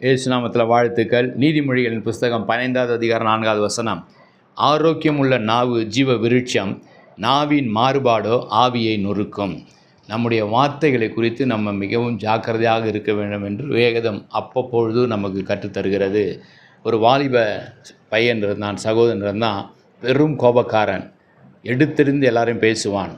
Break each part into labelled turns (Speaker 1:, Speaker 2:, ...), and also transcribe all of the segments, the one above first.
Speaker 1: இயேசு நாமத்தில் வாழ்த்துக்கள். நீதிமொழிகளின் புஸ்தகம் 15வது அதிகாரம் 4வது வசனம். ஆரோக்கியம் உள்ள நாவு ஜீவ விருட்சம், நாவின் மாறுபாடோ ஆவியை நொறுக்கும். நம்முடைய வார்த்தைகளை குறித்து நம்ம மிகவும் ஜாக்கிரதையாக இருக்க வேண்டும் என்று வேதம் அப்பப்பொழுது நமக்கு கற்றுத்தருகிறது. ஒரு வாலிப பையன் இருந்தான், சகோதரன் இருந்தான், பெரும் கோபக்காரன். எடுத்தெறிந்து எல்லாரையும் பேசுவான்.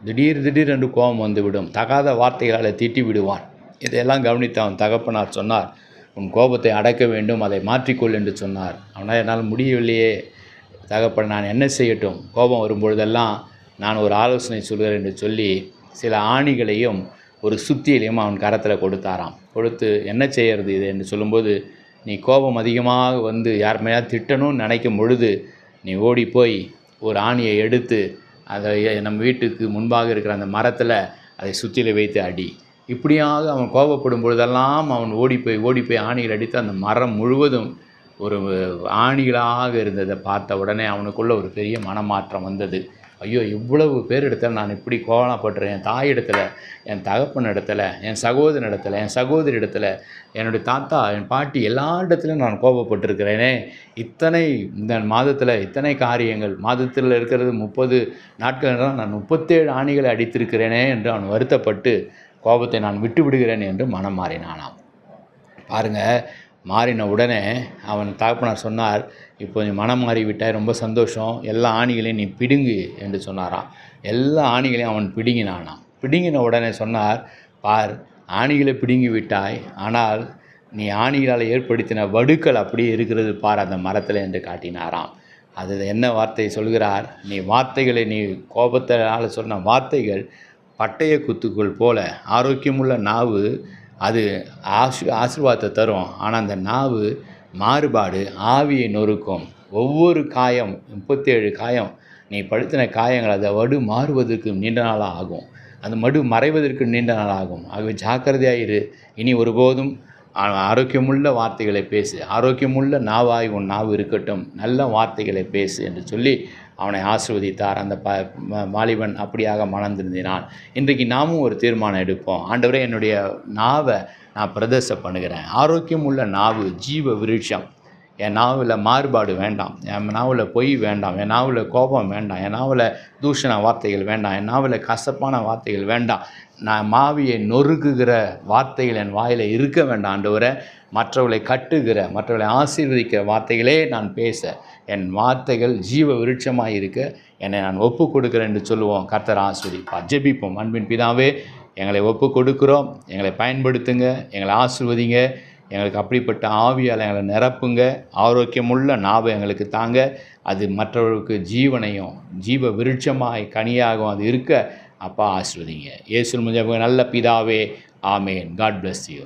Speaker 1: திடீர் என்று கோபம் வந்துவிடும். தகாத வார்த்தைகளால் திட்டி விடுவான். இதையெல்லாம் கவனித்து அவன் தகப்பனார் சொன்னார், உன் கோபத்தை அடக்க வேண்டும், அதை மாற்றிக்கொள் என்று சொன்னார். அவனால் என்னால் முடியவில்லையே தகப்பன், நான் என்ன செய்யட்டும்? கோபம் வரும்பொழுதெல்லாம் நான் ஒரு ஆலோசனை சொல்கிறேன் என்று சொல்லி சில ஆணிகளையும் ஒரு சுத்தியலையும் அவன் கரத்தில் கொடுத்தாராம். கொடுத்து என்ன செய்கிறது இது என்று சொல்லும்போது, நீ கோபம் அதிகமாக வந்து யார் மேலே திட்டணும்னு நினைக்கும் பொழுது நீ ஓடி போய் ஒரு ஆணியை எடுத்து அதை நம்ம வீட்டுக்கு முன்பாக இருக்கிற அந்த மரத்தில் அதை சுத்தியில் வைத்து அடி. இப்படியாக அவன் கோபப்படும் பொழுதெல்லாம் அவன் ஓடி போய் ஆணிகள் அடித்து அந்த மரம் முழுவதும் ஒரு ஆணிகளாக இருந்ததை பார்த்த உடனே அவனுக்குள்ள ஒரு பெரிய மனமாற்றம் வந்தது. ஐயோ, இவ்வளவு பேர் இடத்துல நான் இப்படி கோவப்படுறேன். என் தாய் இடத்துல, என் தகப்பன் இடத்துல, என் சகோதரன் இடத்துல, என் சகோதரி இடத்துல, என்னுடைய தாத்தா, என் பாட்டி, எல்லா இடத்துலையும் நான் கோபப்பட்டிருக்கிறேனே. இந்த மாதத்தில் இத்தனை காரியங்கள், மாதத்தில் இருக்கிறது 30 நாட்கள் என்றால் நான் 37 ஆணிகளை அடித்திருக்கிறேனே என்று அவன் வருத்தப்பட்டு கோபத்தை நான் விட்டு விடுகிறேன் என்று மனம் மாறினானாம். பாருங்கள், மாறின உடனே அவன் தகப்பனார் சொன்னார், இப்போ நீ மனம் மாறிவிட்டாய், ரொம்ப சந்தோஷம், எல்லா ஆணிகளையும் நீ பிடுங்கு என்று சொன்னாராம். எல்லா ஆணிகளையும் அவன் பிடுங்கினானாம். பிடுங்கின உடனே சொன்னார், பார், ஆணிகளை பிடுங்கி விட்டாய், ஆனால் நீ ஆணிகளால் ஏற்படுத்தின வடுக்கள் அப்படியே இருக்கிறது பார் அந்த மரத்தில் என்று காட்டினாராம். அது என்ன வார்த்தை சொல்கிறார்? நீ கோபத்தினால் சொன்ன வார்த்தைகள் பட்டய குத்துக்கள் போல. ஆரோக்கியமுள்ள நாவு அது ஆசீர்வாதத்தை தரும், ஆனால் அந்த நாவு மாறுபாடு ஆவியை நொறுக்கும். ஒவ்வொரு காயம், 37 காயம், நீ படுத்தின காயங்கள், அதை வடு மாறுவதற்கு நீண்ட நாளாக ஆகும், அந்த மடு மறைவதற்கு நீண்ட நாள் ஆகும். ஆகவே ஜாக்கிரதையாயிரு. இனி ஒருபோதும் ஆரோக்கியமுள்ள வார்த்தைகளை பேசு, ஆரோக்கியமுள்ள நாவாய் உன் நாவு இருக்கட்டும், நல்ல வார்த்தைகளை பேசு என்று சொல்லி அவனை ஆசீர்வதித்தார். அந்த வாலிபன் அப்படியாக மனம் திருந்தினான். இன்றைக்கு நாமும் ஒரு தீர்மானம் எடுப்போம். ஆண்டவரே, என்னுடைய நாவை நான் பிரதிஷ்டை பண்ணுகிறேன். ஆரோக்கியம் உள்ள நாவு ஜீவ விருட்சம். என் நாவில் மாறுபாடு வேண்டாம், என் நாவில் பொய் வேண்டாம், என் நாவில் கோபம் வேண்டாம், என் நாவில் தூஷண வார்த்தைகள் வேண்டாம், என் நாவில் கசப்பான வார்த்தைகள் வேண்டாம். நான் மாவியை நொறுக்குகிற வார்த்தைகள் என் வாயில் இருக்க வேண்டாம் ஆண்டவரே. மற்றவர்களை கட்டுகிற, மற்றவர்களை ஆசீர்வதிக்கிற வார்த்தைகளே நான் பேச, என் வார்த்தைகள் ஜீவ விருட்சமாக இருக்க என்னை நான் ஒப்பு கொடுக்குறேன் என்று சொல்லுவோம். கர்த்தர் ஆசீர்வதிப்பார். ஜெபிப்போம். அன்பின் பிதாவே, எங்களை ஒப்பு கொடுக்குறோம், எங்களை பயன்படுத்துங்க, எங்களை ஆசீர்வதிங்க, எங்களுக்கு அப்படிப்பட்ட ஆவியால் எங்களை நிரப்புங்க. ஆரோக்கியமுள்ள நாவை எங்களுக்கு தாங்க. அது மற்றவர்களுக்கு ஜீவனையும் ஜீவ விருட்சமாய் கனியாகவும் அது இருக்க அப்பா ஆசீர்வதிங்க. இயேசு மூலமாக நல்ல பிதாவே, ஆமேன். God bless you.